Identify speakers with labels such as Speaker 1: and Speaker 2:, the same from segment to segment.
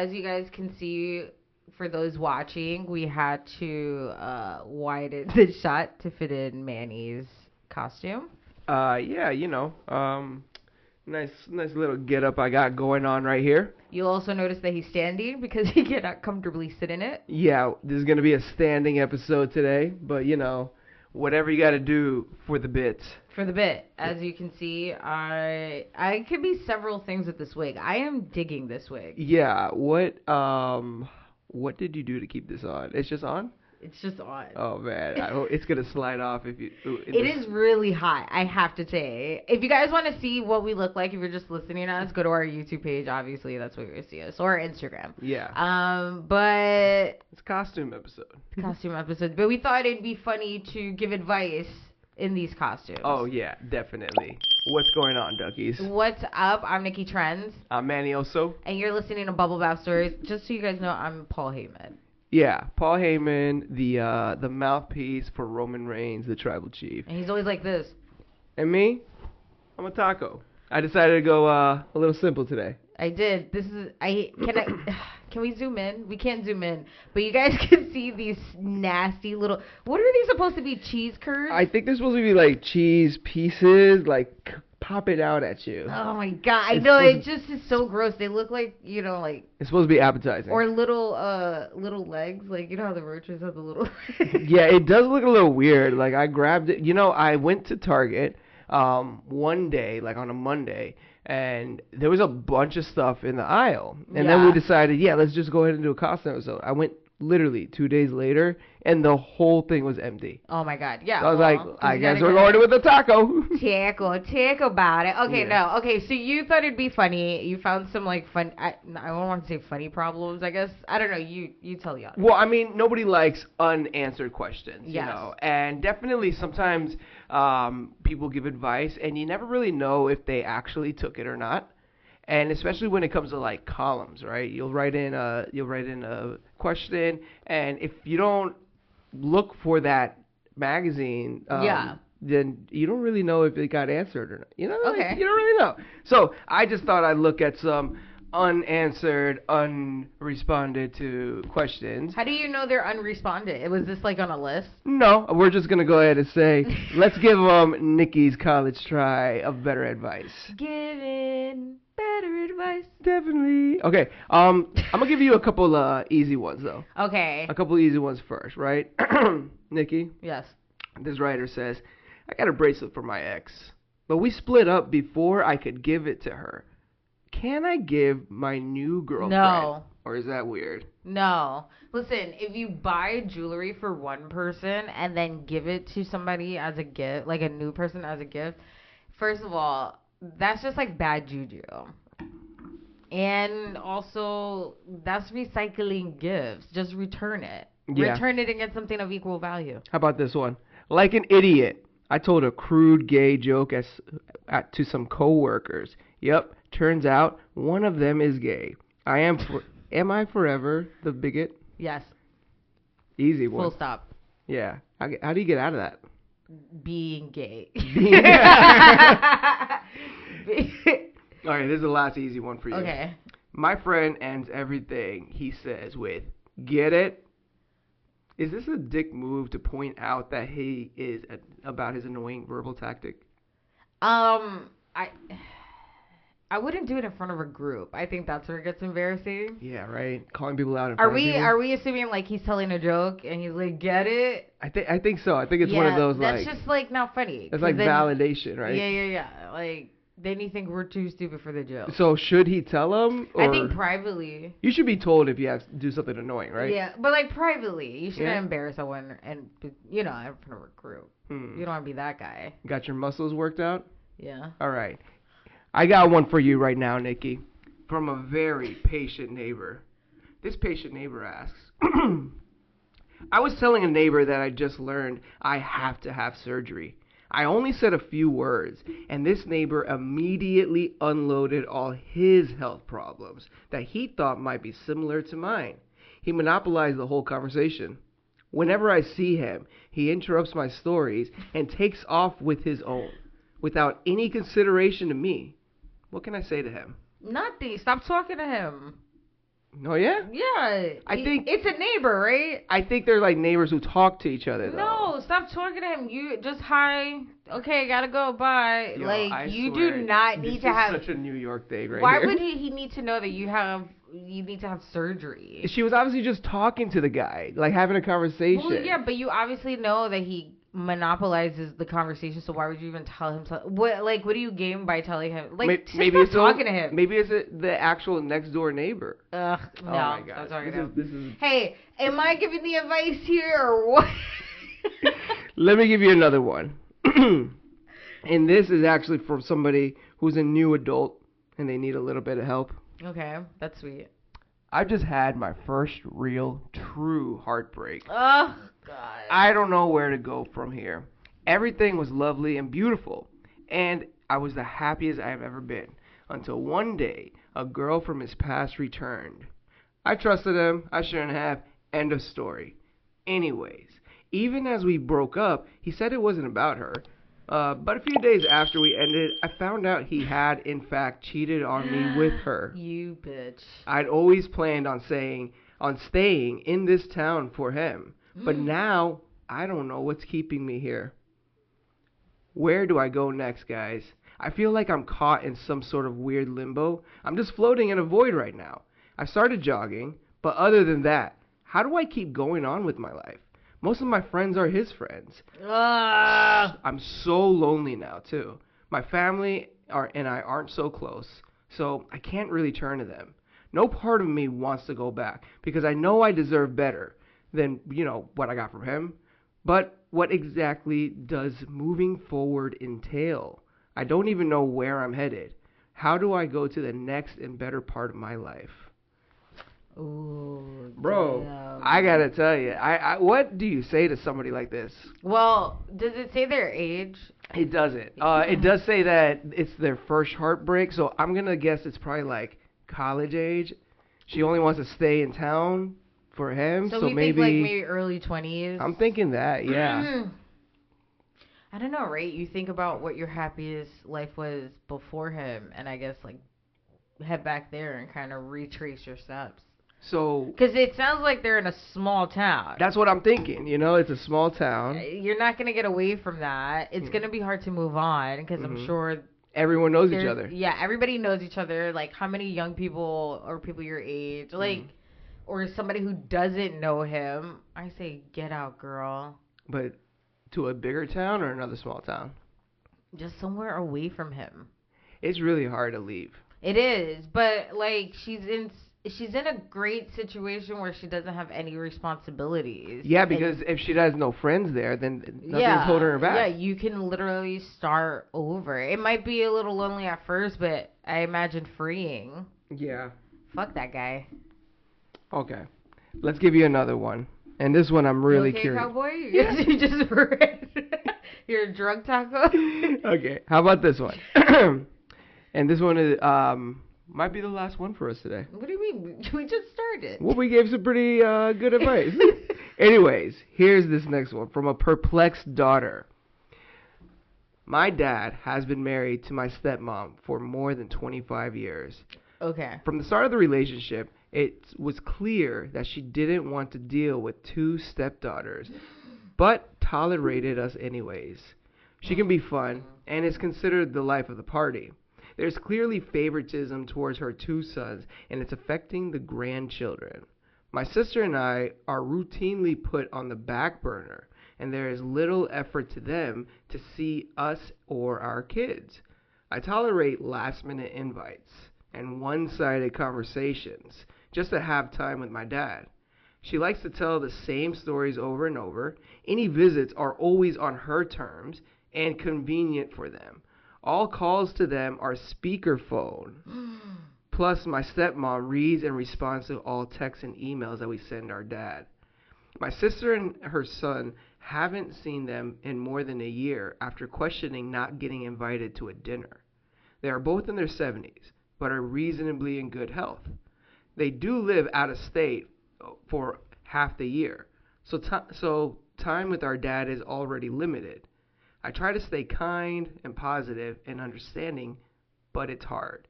Speaker 1: as you guys can see, for those watching, we had to widen the shot to fit in Manny's costume.
Speaker 2: Yeah, nice little get up I got going on right here.
Speaker 1: You'll also notice that he's standing because he cannot comfortably sit in it.
Speaker 2: Yeah, this is gonna be a standing episode today, but whatever you gotta do for the bits.
Speaker 1: For the bit, as you can see, I could be several things with this wig. I am digging this wig.
Speaker 2: Yeah, what did you do to keep this on? It's just on?
Speaker 1: It's just on.
Speaker 2: Oh man, it's gonna slide off if you.
Speaker 1: It is really hot, I have to say. If you guys want to see what we look like, if you're just listening to us, go to our YouTube page. Obviously, that's where you're gonna see us, or our Instagram.
Speaker 2: Yeah.
Speaker 1: But
Speaker 2: it's a costume episode.
Speaker 1: But we thought it'd be funny to give advice in these costumes.
Speaker 2: Oh yeah, definitely. What's going on, duckies?
Speaker 1: What's up? I'm Nicky Trendz.
Speaker 2: I'm Manny Oso.
Speaker 1: And you're listening to Bubble Bath Stories. Just so you guys know, I'm Paul Heyman.
Speaker 2: Yeah, Paul Heyman, the mouthpiece for Roman Reigns, the tribal chief.
Speaker 1: And he's always like this.
Speaker 2: And me, I'm a taco. I decided to go a little simple today.
Speaker 1: I did. Can we zoom in? We can't zoom in. But you guys can see these nasty little... What are these supposed to be? Cheese curds?
Speaker 2: I think they're supposed to be like cheese pieces, like pop it out at you.
Speaker 1: Oh my god. I know, it just is so gross. They look like, like...
Speaker 2: It's supposed to be appetizing.
Speaker 1: Or little legs. Like, you know how the roaches have the little...
Speaker 2: Yeah, it does look a little weird. Like, I grabbed it. I went to Target one day, like on a Monday, and there was a bunch of stuff in the aisle. And then we decided, let's just go ahead and do a costume episode. I went literally 2 days later, and the whole thing was empty.
Speaker 1: Oh my god, yeah.
Speaker 2: So I was like, I guess we're going with a taco.
Speaker 1: Talk about it. Okay,
Speaker 2: Yeah.
Speaker 1: no. Okay, so you thought it'd be funny. You found some, like, fun... I don't want to say funny problems, I guess. I don't know. You tell the audience.
Speaker 2: Well, I mean, nobody likes unanswered questions,
Speaker 1: Yes.
Speaker 2: you know. And definitely sometimes people give advice, and you never really know if they actually took it or not. And especially when it comes to like columns, right? You'll write in a question, and if you don't look for that magazine, then you don't really know if it got answered or not. You don't really know. So I just thought I'd look at some unanswered, unresponded to questions.
Speaker 1: How do you know they're unresponded? Was this like on a list?
Speaker 2: No, we're just gonna go ahead and say, let's give Nikki's college try of better advice.
Speaker 1: Giving better advice.
Speaker 2: Definitely. Okay. I'm gonna give you a couple easy ones though.
Speaker 1: Okay.
Speaker 2: A couple easy ones first, right? Nikki.
Speaker 1: Yes.
Speaker 2: This writer says, I got a bracelet for my ex, but we split up before I could give it to her. Can I give my new girlfriend?
Speaker 1: No.
Speaker 2: Or is that weird?
Speaker 1: No. Listen, if you buy jewelry for one person and then give it to somebody as a gift, like a new person as a gift, first of all, that's just like bad juju. And also, that's recycling gifts. Just return it.
Speaker 2: Yeah.
Speaker 1: Return it and get something of equal value.
Speaker 2: How about this one? Like an idiot, I told a crude gay joke to some coworkers. Yep, turns out one of them is gay. Am I forever the bigot?
Speaker 1: Yes.
Speaker 2: Easy one.
Speaker 1: Full stop.
Speaker 2: Yeah. How do you get out of that?
Speaker 1: Being gay.
Speaker 2: All right, this is the last easy one for you.
Speaker 1: Okay.
Speaker 2: My friend ends everything he says with, get it? Is this a dick move to point out that he is about his annoying verbal tactic?
Speaker 1: I wouldn't do it in front of a group. I think that's where it gets embarrassing.
Speaker 2: Yeah, right. Calling people out in front of people.
Speaker 1: Are we assuming like he's telling a joke and he's like, get it?
Speaker 2: I think so. I think it's one of those
Speaker 1: that's
Speaker 2: like.
Speaker 1: just like not funny.
Speaker 2: It's like validation, right?
Speaker 1: Yeah. Like then you think we're too stupid for the joke.
Speaker 2: So should he tell him? Or
Speaker 1: I think privately.
Speaker 2: You should be told if you have to do something annoying, right?
Speaker 1: Yeah, but like privately, you shouldn't embarrass someone and in front of a group. You don't want to be that guy.
Speaker 2: Got your muscles worked out?
Speaker 1: Yeah.
Speaker 2: All right. I got one for you right now, Nikki, from a very patient neighbor. This patient neighbor asks, I was telling a neighbor that I just learned I have to have surgery. I only said a few words, and this neighbor immediately unloaded all his health problems that he thought might be similar to mine. He monopolized the whole conversation. Whenever I see him, he interrupts my stories and takes off with his own, without any consideration to me. What can I say to him?
Speaker 1: Nothing. Stop talking to him.
Speaker 2: Oh yeah.
Speaker 1: Yeah,
Speaker 2: I think
Speaker 1: it's a neighbor, right?
Speaker 2: I think they're like neighbors who talk to each other though.
Speaker 1: No, stop talking to him. You just hi. Okay, gotta go. Bye.
Speaker 2: Yo,
Speaker 1: like
Speaker 2: I
Speaker 1: you
Speaker 2: swear,
Speaker 1: do not need to have.
Speaker 2: This is such a New York thing, right
Speaker 1: Why
Speaker 2: here.
Speaker 1: would he need to know that you need to have surgery?
Speaker 2: She was obviously just talking to the guy, like having a conversation.
Speaker 1: Well, yeah, but you obviously know that he monopolizes the conversation. So why would you even tell him? What do you gain by telling him? Like,
Speaker 2: maybe it's
Speaker 1: talking to him.
Speaker 2: Maybe it's the actual next door neighbor.
Speaker 1: Ugh, no.
Speaker 2: Oh my god.
Speaker 1: This is. Hey, am I giving the advice here or what?
Speaker 2: Let me give you another one. And this is actually from somebody who's a new adult and they need a little bit of help.
Speaker 1: Okay, that's sweet.
Speaker 2: I've just had my first real, true heartbreak.
Speaker 1: Oh, God.
Speaker 2: I don't know where to go from here. Everything was lovely and beautiful, and I was the happiest I have ever been, until one day, a girl from his past returned. I trusted him, I shouldn't have, end of story. Anyways, even as we broke up, he said it wasn't about her. But a few days after we ended, I found out he had, in fact, cheated on me with her.
Speaker 1: You bitch.
Speaker 2: I'd always planned on staying in this town for him. But now, I don't know what's keeping me here. Where do I go next, guys? I feel like I'm caught in some sort of weird limbo. I'm just floating in a void right now. I started jogging, but other than that, how do I keep going on with my life? Most of my friends are his friends. I'm so lonely now, too. My family and I aren't so close, so I can't really turn to them. No part of me wants to go back, because I know I deserve better than, what I got from him. But what exactly does moving forward entail? I don't even know where I'm headed. How do I go to the next and better part of my life?
Speaker 1: Ooh,
Speaker 2: bro,
Speaker 1: damn.
Speaker 2: I gotta tell you, I what do you say to somebody like this?
Speaker 1: Well, does it say their age?
Speaker 2: It doesn't. It does say that it's their first heartbreak, so I'm gonna guess it's probably like college age. She only wants to stay in town for him, so maybe
Speaker 1: think like maybe early 20s.
Speaker 2: I'm thinking that, yeah.
Speaker 1: I don't know, right? You think about what your happiest life was before him, and I guess like head back there and kind of retrace your steps.
Speaker 2: So,
Speaker 1: because it sounds like they're in a small town.
Speaker 2: That's what I'm thinking. It's a small town.
Speaker 1: You're not gonna get away from that. It's gonna be hard to move on because I'm sure
Speaker 2: everyone knows each other.
Speaker 1: Yeah, everybody knows each other. Like, how many young people or people your age, like, or somebody who doesn't know him? I say, get out, girl.
Speaker 2: But to a bigger town or another small town?
Speaker 1: Just somewhere away from him.
Speaker 2: It's really hard to leave.
Speaker 1: It is, but like she's in a great situation where she doesn't have any responsibilities.
Speaker 2: Yeah, because if she has no friends there, then nothing's holding her back.
Speaker 1: Yeah, you can literally start over. It might be a little lonely at first, but I imagine freeing.
Speaker 2: Yeah.
Speaker 1: Fuck that guy.
Speaker 2: Okay. Let's give you another one. And this one I'm really curious.
Speaker 1: Cowboy?
Speaker 2: Yeah.
Speaker 1: You just read. You're a drug taco?
Speaker 2: Okay. How about this one? And this one is might be the last one for us today.
Speaker 1: What do you mean? We just started.
Speaker 2: Well, we gave some pretty good advice. Anyways, here's this next one from a perplexed daughter. My dad has been married to my stepmom for more than 25 years.
Speaker 1: Okay.
Speaker 2: From the start of the relationship, it was clear that she didn't want to deal with two stepdaughters, but tolerated us anyways. She can be fun and is considered the life of the party. There's clearly favoritism towards her two sons, and it's affecting the grandchildren. My sister and I are routinely put on the back burner, and there is little effort to them to see us or our kids. I tolerate last-minute invites and one-sided conversations just to have time with my dad. She likes to tell the same stories over and over. Any visits are always on her terms and convenient for them. All calls to them are speakerphone. Plus, my stepmom reads and responds to all texts and emails that we send our dad. My sister and her son haven't seen them in more than a year after questioning not getting invited to a dinner. They are both in their 70s, but are reasonably in good health. They do live out of state for half the year, so time with our dad is already limited. I try to stay kind and positive and understanding, but it's hard.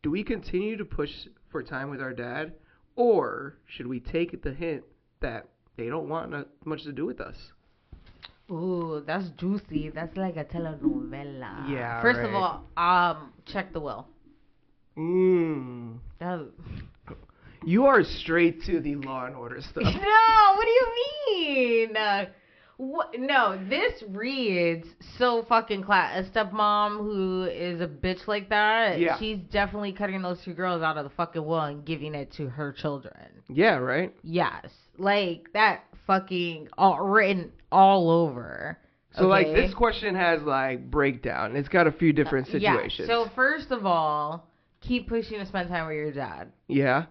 Speaker 2: Do we continue to push for time with our dad, Or should we take the hint that they don't want much to do with us?
Speaker 1: Ooh, that's juicy. That's like a telenovela.
Speaker 2: Yeah,
Speaker 1: First
Speaker 2: right.
Speaker 1: of all, check the will. That was...
Speaker 2: You are straight to the Law and Order stuff.
Speaker 1: No, what do you mean? What? No, this reads so fucking class. A stepmom who is a bitch like that,
Speaker 2: Yeah.
Speaker 1: she's definitely cutting those 2 girls out of the fucking will and giving it to her children.
Speaker 2: Yeah, right?
Speaker 1: Yes. Like, that fucking written all over.
Speaker 2: So, like, this question has, like, breakdown. It's got a few different situations.
Speaker 1: Yeah. So, first of all, keep pushing to spend time with your dad.
Speaker 2: Yeah.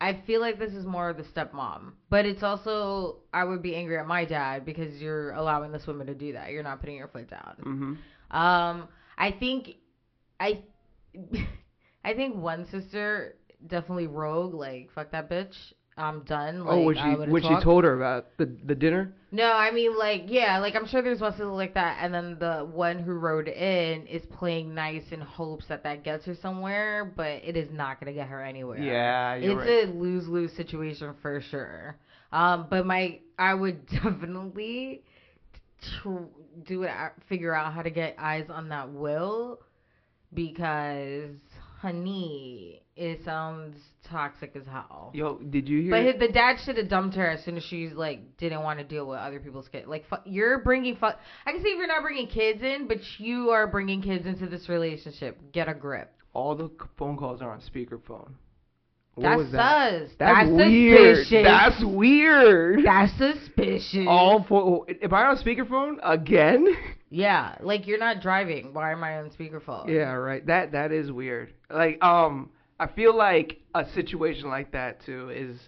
Speaker 1: I feel like this is more of the stepmom. But it's also, I would be angry at my dad because you're allowing this woman to do that. You're not putting your foot down.
Speaker 2: Mm-hmm.
Speaker 1: I think one sister definitely rogue, like, fuck that bitch. I'm done. Like,
Speaker 2: when she told her about the dinner?
Speaker 1: No, I mean, like, yeah, like, I'm sure there's buses like that, and then the one who wrote in is playing nice in hopes that gets her somewhere, but it is not going to get her anywhere.
Speaker 2: Yeah, you're right.
Speaker 1: It's a lose-lose situation for sure. But I would definitely figure out how to get eyes on that will, because, honey, it sounds toxic as hell.
Speaker 2: Yo, did you hear?
Speaker 1: But the dad should have dumped her as soon as she, like, didn't want to deal with other people's kids. Like, you're bringing I can see if you're not bringing kids in, but you are bringing kids into this relationship. Get a grip.
Speaker 2: All the phone calls are on speakerphone.
Speaker 1: That's sus.
Speaker 2: That's weird.
Speaker 1: Suspicious.
Speaker 2: That's weird.
Speaker 1: That's suspicious.
Speaker 2: Am I on speakerphone again?
Speaker 1: Yeah, like, you're not driving. Why am I on speakerphone?
Speaker 2: Yeah, right. That is weird. Like, I feel like a situation like that too is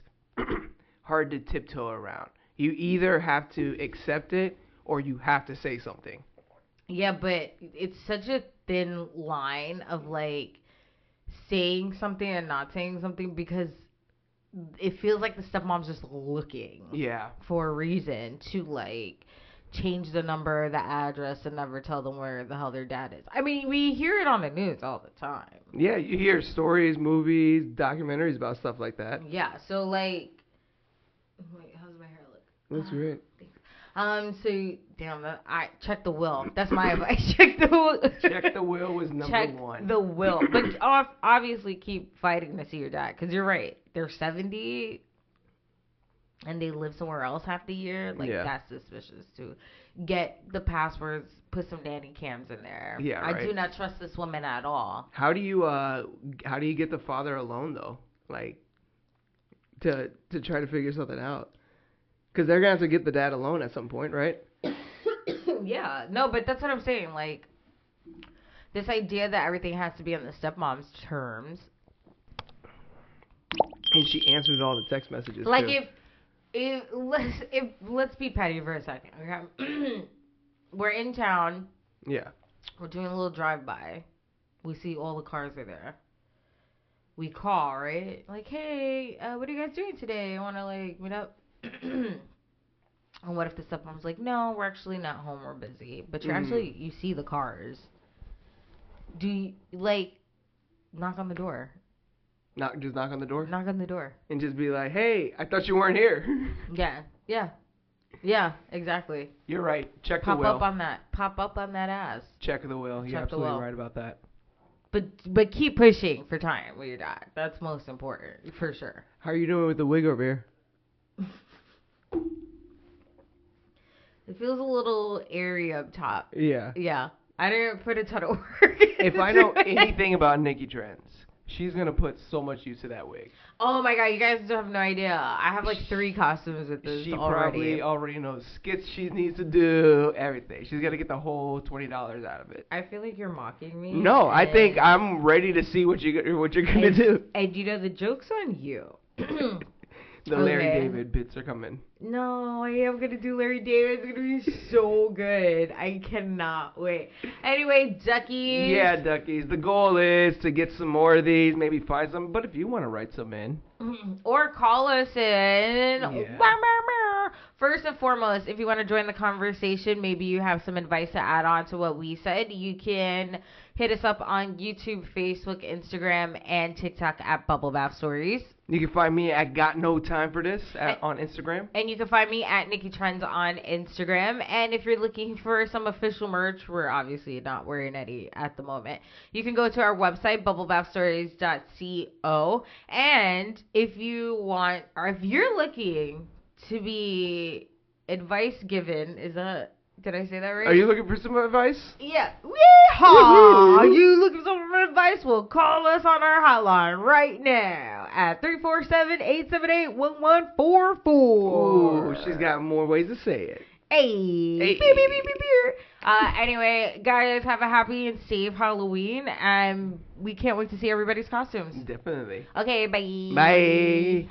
Speaker 2: hard to tiptoe around. You either have to accept it or you have to say something.
Speaker 1: Yeah, but it's such a thin line of, like, saying something and not saying something, because it feels like the stepmom's just looking for a reason to, like, change the number, the address, and never tell them where the hell their dad is. I mean, we hear it on the news all the time.
Speaker 2: Yeah, you hear stories, movies, documentaries about stuff like that.
Speaker 1: Yeah, so, like, wait, how's my hair look?
Speaker 2: Looks great.
Speaker 1: So, damn, I check the will. That's my advice. Check the will.
Speaker 2: Check the will was number one.
Speaker 1: Check the will. But obviously keep fighting to see your dad, because you're right. They're 70 and they live somewhere else half the year. Like, that's suspicious too. Get the passwords, put some nanny cams in there.
Speaker 2: Yeah, right.
Speaker 1: I do not trust this woman at all.
Speaker 2: How do you get the father alone though? Like, to try to figure something out? Because they're gonna have to get the dad alone at some point, right?
Speaker 1: Yeah, no, but that's what I'm saying. Like, this idea that everything has to be on the stepmom's terms.
Speaker 2: And she answered all the text messages.
Speaker 1: Like,
Speaker 2: too.
Speaker 1: if let's be petty for a second. Okay? We're in town.
Speaker 2: Yeah.
Speaker 1: We're doing a little drive-by. We see all the cars are there. We call, right? Like, hey, what are you guys doing today? I want to, like, meet up. And what if the stepmom's like, no, we're actually not home, we're busy. But you're actually, you see the cars. Do you, like, knock on the door?
Speaker 2: Just knock on the door?
Speaker 1: Knock on the door.
Speaker 2: And just be like, hey, I thought you weren't here.
Speaker 1: Yeah, exactly.
Speaker 2: You're right. Check the will.
Speaker 1: Pop up on that ass.
Speaker 2: Check the will. You're absolutely right about that.
Speaker 1: But keep pushing for time with your dad. That's most important, for sure.
Speaker 2: How are you doing with the wig over here?
Speaker 1: It feels a little airy up top.
Speaker 2: Yeah.
Speaker 1: Yeah. I didn't put a ton of work.
Speaker 2: If I know anything about Nicky Trendz, she's going to put so much use to that wig.
Speaker 1: Oh my god, you guys don't have no idea. I have like 3 costumes with this
Speaker 2: she
Speaker 1: already.
Speaker 2: Probably already knows skits she needs to do, everything. She's got to get the whole $20 out of it.
Speaker 1: I feel like you're mocking me.
Speaker 2: No, I think I'm ready to see what you're going to do.
Speaker 1: And you know, the joke's on you.
Speaker 2: The Larry David bits are coming.
Speaker 1: No, I am going to do Larry David. It's going to be so good. I cannot wait. Anyway, duckies.
Speaker 2: Yeah, duckies. The goal is to get some more of these, maybe find some. But if you want to write some in.
Speaker 1: Or call us in.
Speaker 2: Yeah.
Speaker 1: first and foremost, if you want to join the conversation, maybe you have some advice to add on to what we said, you can hit us up on YouTube, Facebook, Instagram, and TikTok at Bubble Bath Stories.
Speaker 2: You can find me at Got No Time For This on Instagram.
Speaker 1: And you can find me at Nicky Trendz on Instagram. And if you're looking for some official merch, we're obviously not wearing any at the moment. You can go to our website, bubblebathstories.co. And if you want, or if you're looking to be advice given, did I say that right?
Speaker 2: Are you looking for some advice?
Speaker 1: Yeah. Yeehaw! You looking for some advice? Well, call us on our hotline right now at 347-878-1144.
Speaker 2: Ooh, she's got more ways to say it.
Speaker 1: Hey.
Speaker 2: Hey.
Speaker 1: Beep, beep, beep, beep, beep. Anyway, guys, have a happy and safe Halloween, and we can't wait to see everybody's costumes.
Speaker 2: Definitely.
Speaker 1: Okay, bye.
Speaker 2: Bye.